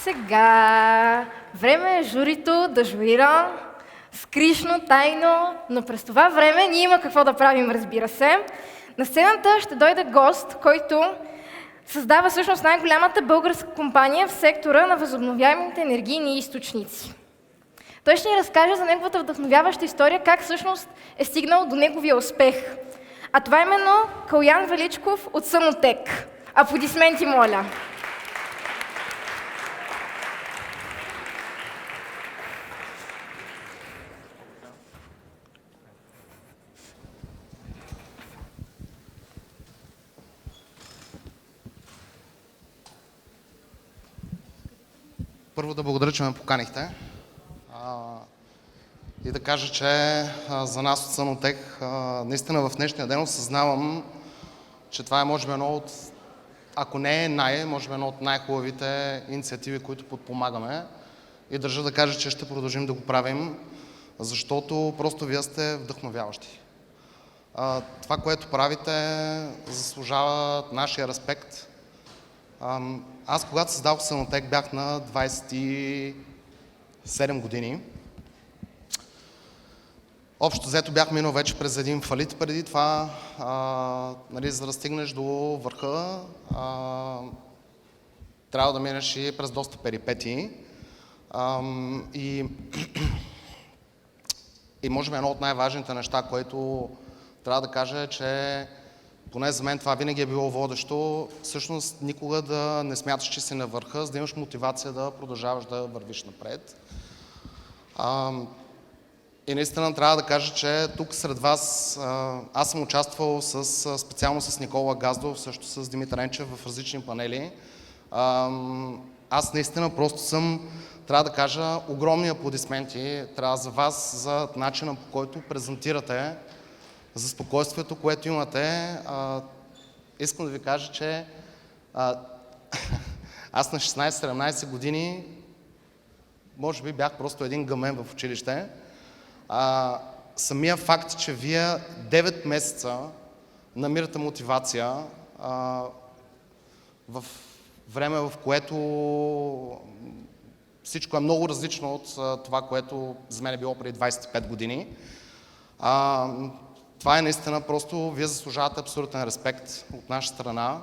Сега време е журито да журира скришно, тайно, но през това време ние има какво да правим, разбира се. На сцената ще дойде гост, който създава всъщност най-голямата българска компания в сектора на възобновяемите енергийни източници. Той ще ни разкаже за неговата вдъхновяваща история, как всъщност е стигнал до неговия успех. А това е именно Калоян Величков от Самотек. Аплодисменти, моля! Първо да благодаря, че ме поканихте и да кажа, че за нас от Санотек наистина в днешния ден осъзнавам, че това е може би едно от, ако не е може би едно от най-хубавите инициативи, които подпомагаме, и държа да кажа, че ще продължим да го правим, защото просто вие сте вдъхновяващи. Това, което правите, заслужава нашия респект. Аз, когато създадох Санотек, бях на 27 години. Общо взето бях минал вече през един фалит преди това. За да стигнеш до върха, трябва да минеш и през доста перипетии. И може би едно от най-важните неща, което трябва да кажа е, че поне за мен това винаги е било водещо, всъщност никога да не смяташ, че си на върха, за да имаш мотивация да продължаваш да вървиш напред. И наистина трябва да кажа, че тук сред вас аз съм участвал специално с Никола Газдов, също с Димитър Енчев в различни панели. Аз наистина просто трябва да кажа, огромни аплодисменти трябва за вас, за начина, по който презентирате, за спокойствието, което имате. Искам да ви кажа, че аз на 16-17 години може би бях просто един гъмен в училище. Самия факт, че вие 9 месеца намирате мотивация в време, в което всичко е много различно от това, което за мен е било преди 25 години. Това е наистина просто, вие заслужавате абсолютен респект от наша страна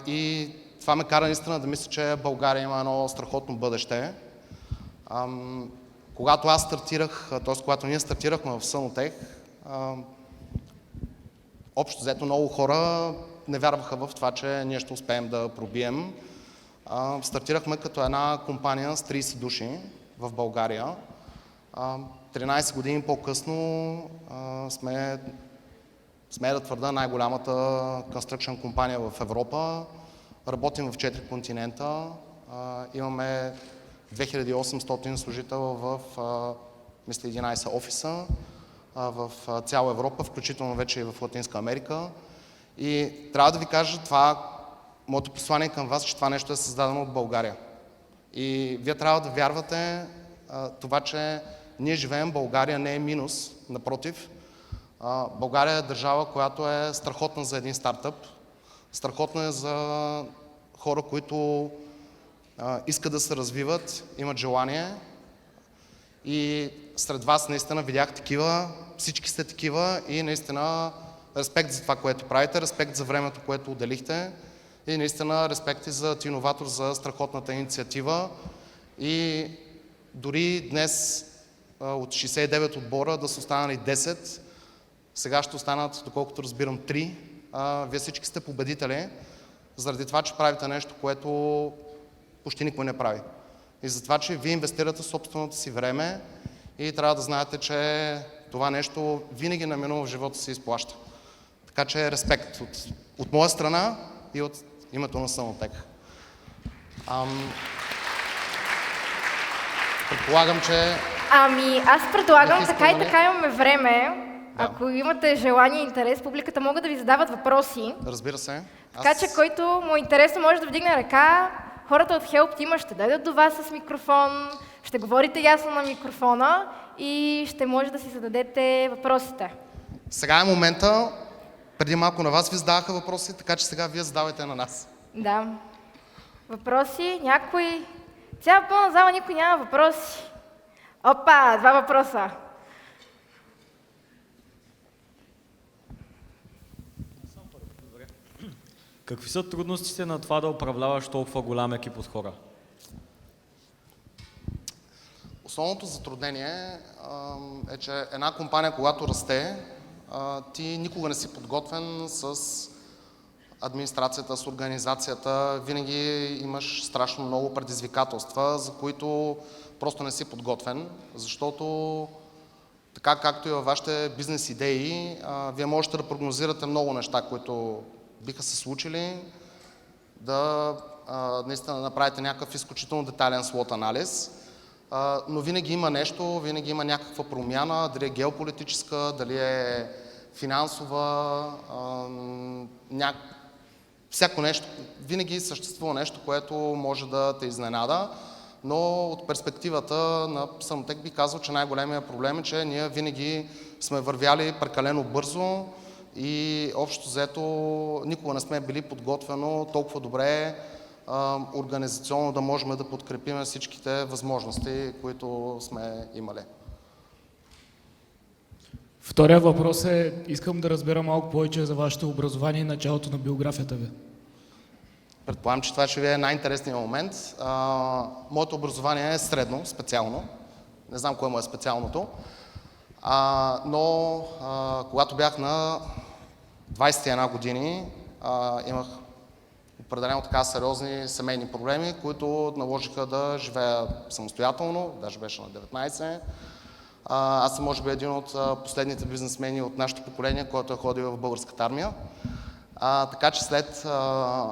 и това ме кара наистина да мисля, че България има едно страхотно бъдеще. Когато аз стартирах, т.е. когато ние стартирахме в Санотек, общо взето много хора не вярваха в това, че ние ще успеем да пробием. Стартирахме като една компания с 30 души в България. 13 години по-късно сме да твърда най-голямата construction компания в Европа. Работим в 4 континента. Имаме 2800 служителя в, мисля, 11 офиса в цяла Европа, включително вече и в Латинска Америка. И трябва да ви кажа моето послание към вас, че това нещо е създадено от България. И вие трябва да вярвате това, че ние живеем в България, не е минус, напротив. България е държава, която е страхотна за един стартъп, страхотна е за хора, които искат да се развиват, имат желание. И сред вас наистина видях такива, всички сте такива и наистина респект за това, което правите, респект за времето, което отделихте и наистина респект и за Тиноватор за страхотната инициатива. И дори днес от 69 отбора да са останали 10, сега ще останат, доколкото разбирам, 3. Вие всички сте победители, заради това, че правите нещо, което почти никой не прави. И за това, че вие инвестирате собственото си време и трябва да знаете, че това нещо винаги наминува в живота си изплаща. Така че респект от моя страна и от името на Санотек. Предполагам, че... Аз предлагам, така и така имаме време. Да. Ако имате желание и интерес, публиката могат да ви задават въпроси. Разбира се. Така че който му е интересно, може да вдигне ръка. Хората от Help Team ще дойдат до вас с микрофон, ще говорите ясно на микрофона и ще може да си зададете въпросите. Сега е момента. Преди малко на вас ви задаваха въпроси, така че сега вие задавайте на нас. Да. Въпроси? Някой? Цяла пълна зала, никой няма въпроси. Опа, 2 въпроса. Какви са трудностите на това да управляваш толкова голям екип от хора? Основното затруднение е, че една компания, когато расте, ти никога не си подготвен с администрацията, с организацията. Винаги имаш страшно много предизвикателства, за които просто не си подготвен, защото така както и във вашите бизнес идеи, вие можете да прогнозирате много неща, които биха се случили, да наистина направите някакъв изключително детайлен слот анализ, но винаги има нещо, винаги има някаква промяна, дали е геополитическа, дали е финансова, всяко нещо, винаги съществува нещо, което може да те изненада, но от перспективата на Санотек би казал, че най-големият проблем е, че ние винаги сме вървяли прекалено бързо и общо взето никога не сме били подготвено толкова добре организационно да можем да подкрепим всичките възможности, които сме имали. Втория въпрос е, искам да разбера малко повече за вашето образование и началото на биографията ви. Предполагам, че това ще ви е най-интересният момент. Моето образование е средно, специално. Не знам кое му е специалното. Но когато бях на 21 години, имах определено така сериозни семейни проблеми, които наложиха да живея самостоятелно, даже беше на 19. Аз съм може би един от последните бизнесмени от нашето поколение, който е ходил в българската армия. Така че след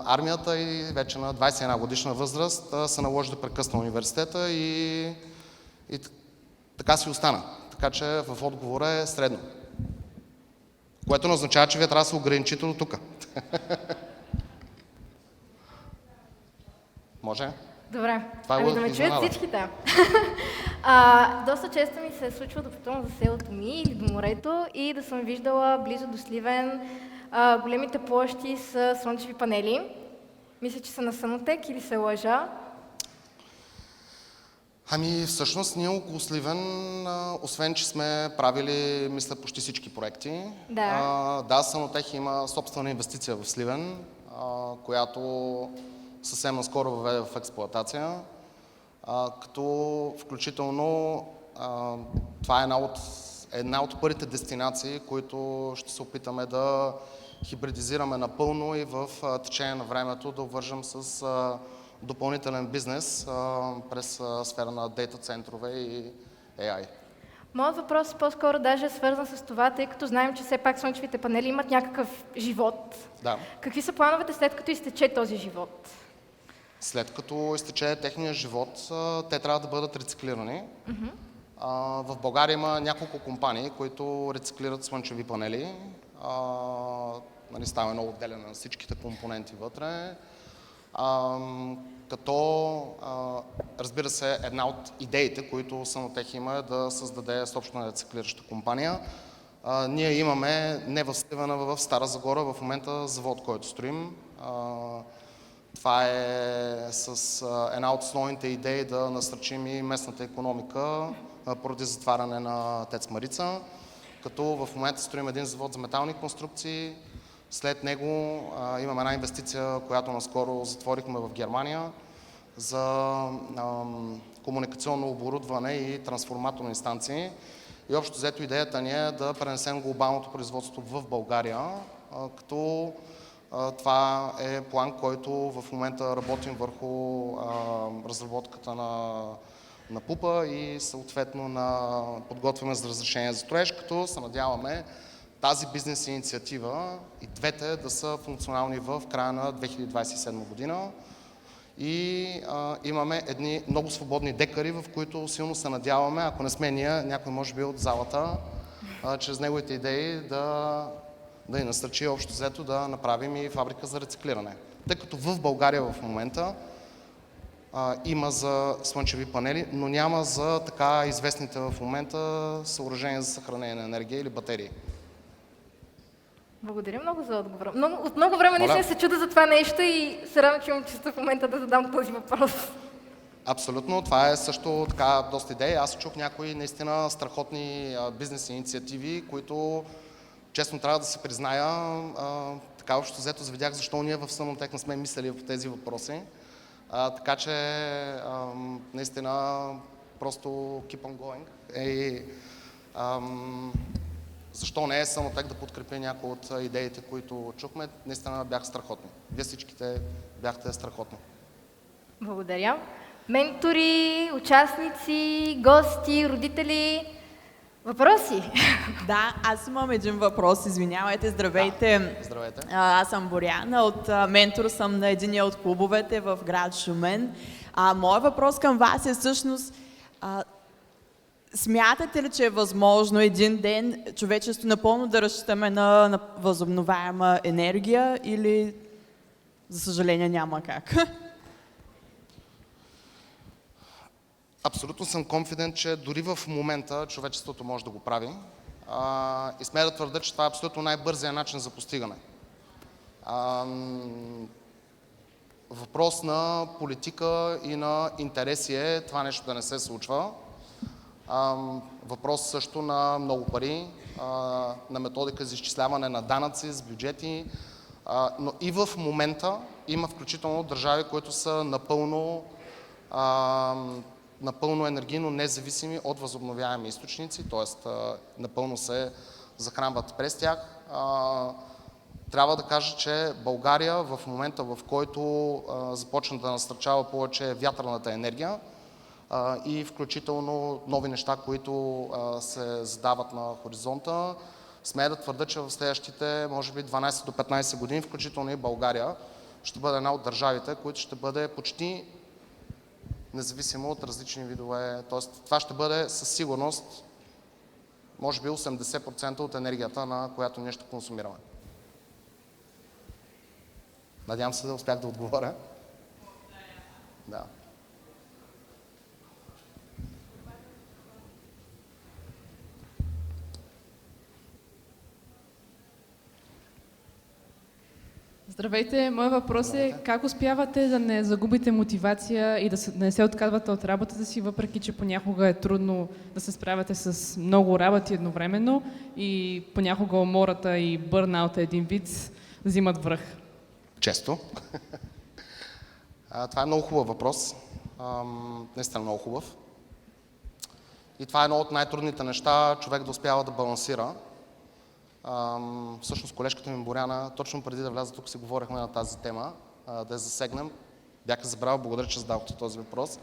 армията и вече на 21 годишна възраст се наложи да прекъсна университета и така си остана. Така че в отговора е средно. Което не означава, че вие трябва да се ограничите до тук. Може? Добре, Това е ами да ме чуят изненада. всичките. Доста често ми се е случвало да пътувам за селото ми или до морето и да съм виждала близо до Сливен големите площи с слънчеви панели. Мисля, че са на Санотек или се лъжа. Ами всъщност ние около Сливен, освен че сме правили, мисля, почти всички проекти. Да, Санотех има собствена инвестиция в Сливен, която съвсем наскоро въведе в експлоатация, като включително това е една от първите дестинации, които ще се опитаме да хибридизираме напълно и в течение на времето да обвържем с допълнителен бизнес през сфера на дейта центрове и AI. Моят въпрос по-скоро даже е свързан с това, тъй като знаем, че все пак слънчевите панели имат някакъв живот. Да. Какви са плановете след като изтече този живот? След като изтече техния живот, те трябва да бъдат рециклирани. В България има няколко компании, които рециклират слънчеви панели. Става едно отделяне на всичките компоненти вътре. Като, разбира се, една от идеите, които Санотех има е да създаде собствена рециклираща компания. Ние имаме не в Сливен, а в Стара Загора в момента завод, който строим. Това е с една от основните идеи да насърчим и местната икономика поради затваряне на ТЕЦ Марица, като в момента строим един завод за метални конструкции. След него имаме една инвестиция, която наскоро затворихме в Германия за комуникационно оборудване и трансформаторни станции. И общо взето идеята ни е да пренесем глобалното производство в България, като това е план, който в момента работим върху разработката на ПУПа и съответно подготвяме за разрешение за строеж, като се надяваме тази бизнес инициатива и двете да са функционални в края на 2027 година. И имаме едни много свободни декари, в които силно се надяваме, ако не сме ние, някой може би от залата, чрез неговите идеи да ни насърчи общо взето да направим и фабрика за рециклиране. Тъй като в България в момента има за слънчеви панели, но няма за така известните в момента съоръжения за съхранение на енергия или батерии. Благодаря много за отговора. От много време наистина се чуда за това нещо и се радвам, че имам честа в момента да задам този въпрос. Абсолютно, това е също така доста идея. Аз чух някои наистина страхотни бизнес инициативи, които честно трябва да се призная, така общо взето завидях защо ние в Сънотек не сме мислили по тези въпроси. Така че наистина просто keep on going. Защо не е Сънотек да подкрепи някои от идеите, които чухме, наистина бяха страхотни. Вие всичките бяхте страхотни. Благодаря. Ментори, участници, гости, родители, въпроси? Да, аз имам един въпрос, извинявайте, здравейте. Здравейте. Аз съм Боряна, ментор съм на единия от клубовете в град Шумен. Моят въпрос към вас е всъщност, смятате ли, че е възможно един ден човечество напълно да разчитаме на възобновяема енергия или за съжаление няма как? Абсолютно съм конфидент, че дори в момента човечеството може да го прави. И смея да твърда, че това е абсолютно най-бързият начин за постигане. Въпрос на политика и на интереси е това нещо да не се случва. Въпрос също на много пари, на методика за изчисляване на данъци, с бюджети. Но и в момента има включително държави, които са напълно енергийно независими от възобновяеми източници, т.е. напълно се захранват през тях. Трябва да кажа, че България в момента, в който започна да насърчава повече вятърната енергия и включително нови неща, които се задават на хоризонта, смея да твърда, че в следващите, може би 12 до 15 години, включително и България, ще бъде една от държавите, които ще бъде почти независимо от различни видове. Тоест, това ще бъде със сигурност, може би 80% от енергията, на която ние ще консумираме. Надявам се да успях да отговоря. Да. Здравейте, моят въпрос е как успявате да не загубите мотивация и да не се отказвате от работата си, въпреки че понякога е трудно да се справяте с много работи едновременно и понякога умората и бърнаута един вид взимат връх? Често. Това е много хубав въпрос. Наистина много хубав. И това е едно от най-трудните неща, човек да успява да балансира. Всъщност колежката ми Боряна, точно преди да вляза тук си говорихме на тази тема, да я засегнем. Бях забравил, благодаря, че зададохте този въпрос.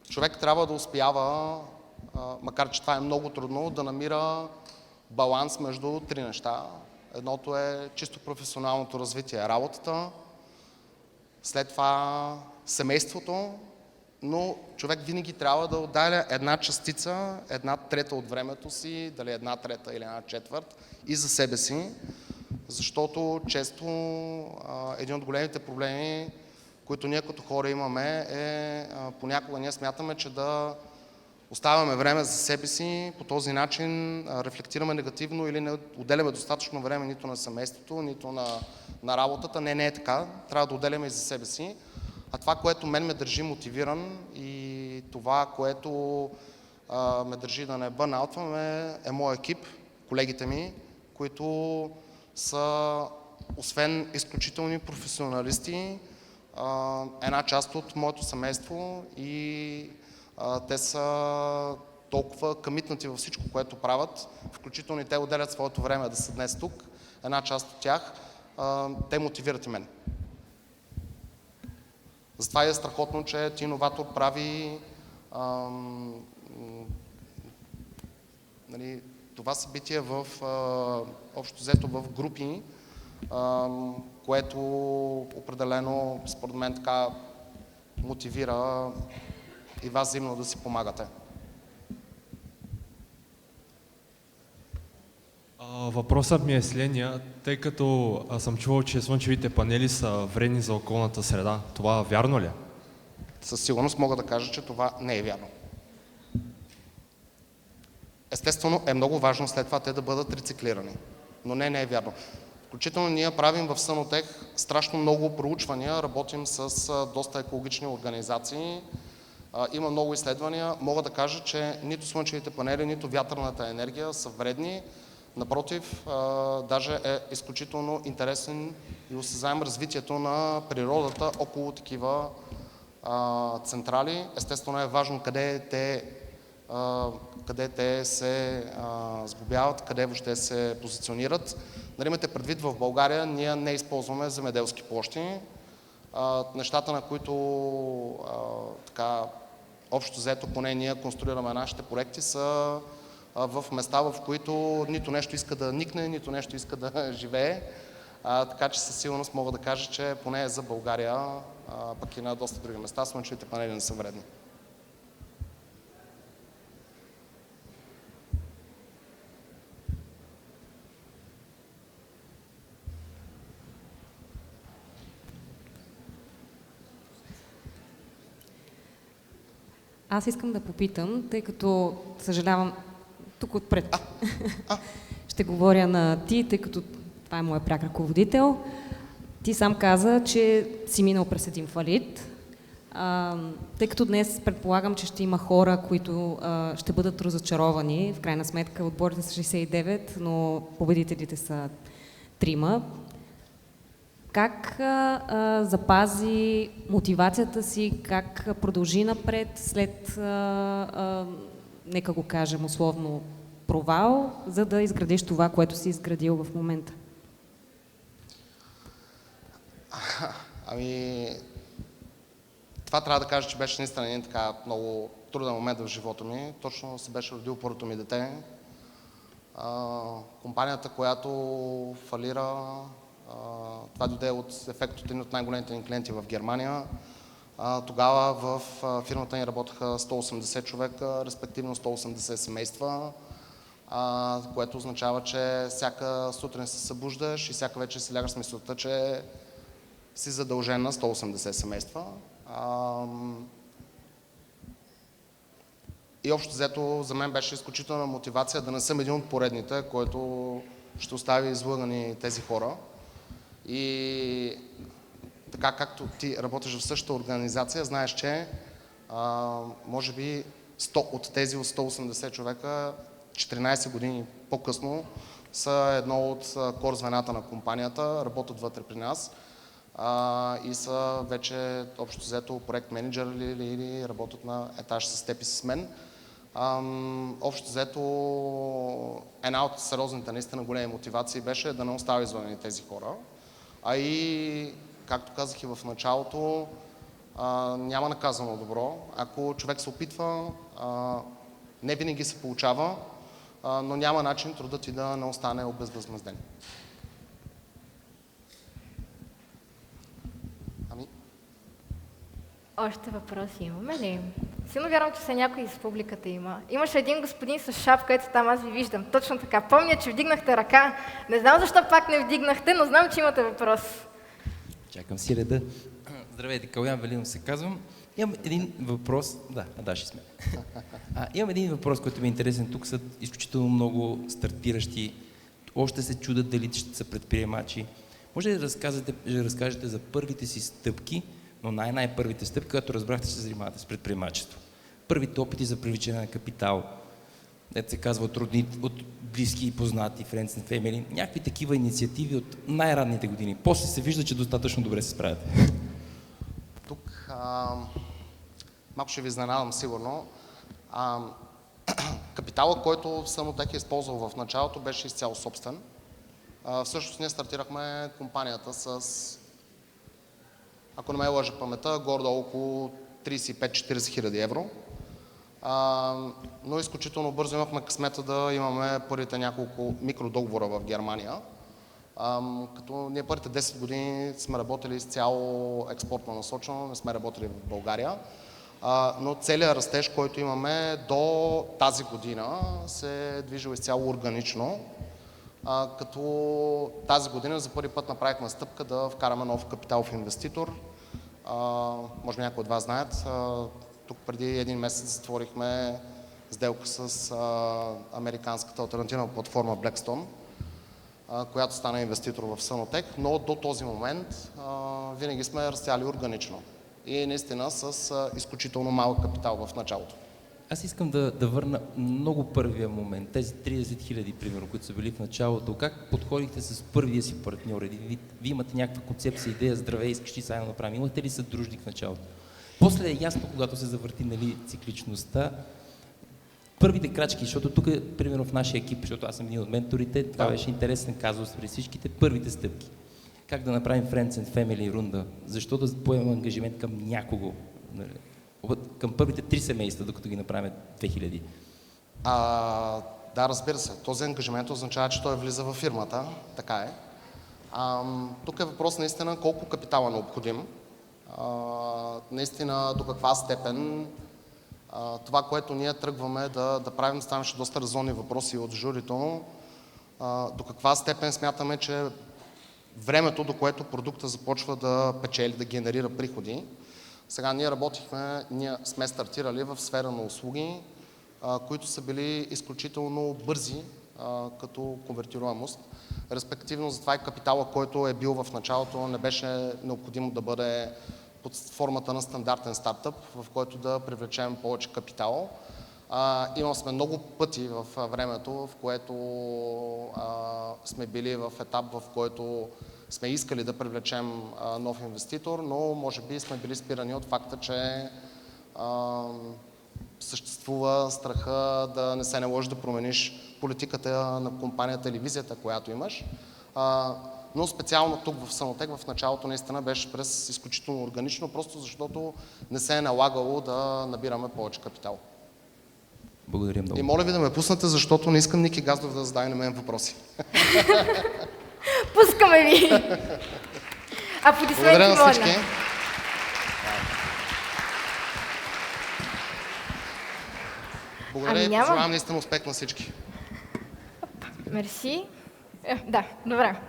Човек трябва да успява, макар че това е много трудно, да намира баланс между три неща. Едното е чисто професионалното развитие, работата, след това семейството, но човек винаги трябва да отделя една частица, една трета от времето си, дали една трета или една четвърт, и за себе си, защото често един от големите проблеми, които ние като хора имаме, е понякога ние смятаме, че да оставяме време за себе си, по този начин рефлектираме негативно или не отделяме достатъчно време нито на семейството, нито на работата. Не е така. Трябва да отделяме и за себе си. А това, което мен ме държи мотивиран и това, което ме държи да не бърнаутвам е моят екип, колегите ми, които са, освен изключителни професионалисти, една част от моето семейство и те са толкова къмитнати във всичко, което правят, включително и те отделят своето време да са днес тук, една част от тях, те мотивират и мен. Затова е страхотно, че Ти-иноватор прави това събитие в общо взето в групи, което определено, според мен, така мотивира и вас взаимно да си помагате. Въпросът ми е следния, тъй като съм чувал, че слънчевите панели са вредни за околната среда. Това вярно ли е? Със сигурност мога да кажа, че това не е вярно. Естествено е много важно след това те да бъдат рециклирани, но не е вярно. Включително ние правим в Сънотех страшно много проучвания, работим с доста екологични организации, има много изследвания. Мога да кажа, че нито слънчевите панели, нито вятърната енергия са вредни. Напротив, даже е изключително интересен и осезаем развитието на природата около такива централи. Естествено е важно къде те се сглобяват, къде въобще се позиционират. Нали имате предвид, в България ние не използваме земеделски площи. Нещата, на които така общо взето поне ние конструираме нашите проекти, са в места, в които нито нещо иска да никне, нито нещо иска да живее. Така че със сигурност мога да кажа, че поне за България, пък и на доста други места, слънчевите панели не са вредни. Аз искам да попитам, тъй като съжалявам тук отпред. Ще говоря на ти, тъй като това е моя пряк ръководител. Ти сам каза, че си минал през един фалит. Тъй като днес предполагам, че ще има хора, които ще бъдат разочаровани. В крайна сметка отборите са 69, но победителите са 3. Как запази мотивацията си, как продължи напред след, нека го кажем условно, провал, за да изградиш това, което си изградил в момента? Ами, това трябва да кажа, че беше наистина един така много труден момент в живота ми. Точно се беше родил първото ми дете. Компанията, която фалира, това дойде от ефект от един от най-големите ни клиенти в Германия. Тогава в фирмата ни работеха 180 човека, респективно 180 семейства, което означава, че всяка сутрин се събуждаш и всяка вечер си лягаш с мисълта, че си задължен на 180 семейства. И общо взето за мен беше изключителна мотивация да не съм един от поредните, който ще остави излъгани тези хора. И така както ти работиш в същата организация, знаеш, че може би 100 от тези от 180 човека, 14 години по-късно, са едно от кор звената на компанията, работят вътре при нас и са вече общо взето проект менеджер или работят на етаж с теб и с мен. Общо взето една от сериозните наистина големи мотивации беше да не остави излъгани тези хора. А и, както казах и в началото, няма наказано добро. Ако човек се опитва, не винаги се получава, но няма начин трудът ти да не остане обезвъзмезден. Още въпроси имаме ли? Силно вярвам, че все някой из публиката има. Имаше един господин с шапка, ето там аз ви виждам. Точно така. Помня, че вдигнахте ръка. Не знам защо пак не вдигнахте, но знам, че имате въпрос. Чакам си реда. Здравейте, Калян Велинов се казвам. Имам един въпрос. Да, ще сме. Имам един въпрос, който ми е интересен. Тук са изключително много стартиращи. Още се чудят дали ще са предприемачи. Може ли да разкажете за първите си стъпки, но най-първите стъпки, когато разбрахте, че се занимавате с предприемачество? Първите опити за привличане на капитал, дето се казва от близки и познати, friends and family, някакви такива инициативи от най-ранните години. После се вижда, че достатъчно добре се справяте. Тук малко ще ви изненадам сигурно. Капитала, който Сънотех е използвал в началото, беше изцяло собствен. Всъщност ние стартирахме компанията с, ако не ме лъжа паметта, горе-долу около 35-40 хиляди евро. Но изключително бързо имахме късмета да имаме първите няколко микродоговора в Германия. Като ние първите 10 години сме работили изцяло експортно насочено, не сме работили в България. Но целият растеж, който имаме до тази година, се е движил изцяло органично. Като тази година за първи път направихме стъпка да вкараме нов капиталов инвеститор. Може би някои от вас знаят, тук преди един месец затворихме сделка с американската алтернативна платформа Blackstone. която стана инвеститор в Санотек, но до този момент винаги сме растяли органично и наистина с изключително малък капитал в началото. Аз искам да върна много първия момент, тези 30 хиляди, примерно, които са били в началото. Как подходихте с първия си партньор? Вие имате някаква концепция, идея, здравей, искаш ли заедно да направим? Имате ли съдружник в началото? После е ясно, когато се завърти, нали, цикличността, първите крачки, защото тук, примерно в нашия екип, защото аз съм един от менторите, това беше интересен казус при всичките, първите стъпки. Как да направим Friends and Family рунда? Защо да поемем ангажимент към някого? Към първите 3 семейства, докато ги направим 2000. Да, разбира се. Този ангажимент означава, че той влиза във фирмата. Така е. Тук е въпрос наистина колко капитал е необходим. Наистина до каква степен това, което ние тръгваме да правим, ставаше доста резонни въпроси от журито. До каква степен смятаме, че времето, до което продукта започва да печели, да генерира приходи. Сега ние сме стартирали в сфера на услуги, които са били изключително бързи като конвертируемост. Респективно затова и капитала, който е бил в началото, не беше необходимо да бъде под формата на стандартен стартъп, в който да привлечем повече капитал. Имали сме много пъти в времето, в което сме били в етап, в който сме искали да привлечем нов инвеститор, но може би сме били спирани от факта, че съществува страха да не се наложи да промениш политиката на компанията или визията, която имаш. Но специално тук в Санотек в началото наистина беше през изключително органично, просто защото не се е налагало да набираме повече капитал. Благодаря много. И моля ви да ме пуснете, защото не искам Ники Газдов да зададе на мен въпроси. Пускаме ви! Аплодисменти, благодаря на всички. моля. Благодаря и пожелавам наистина успех на всички. Мерси. Да, добре.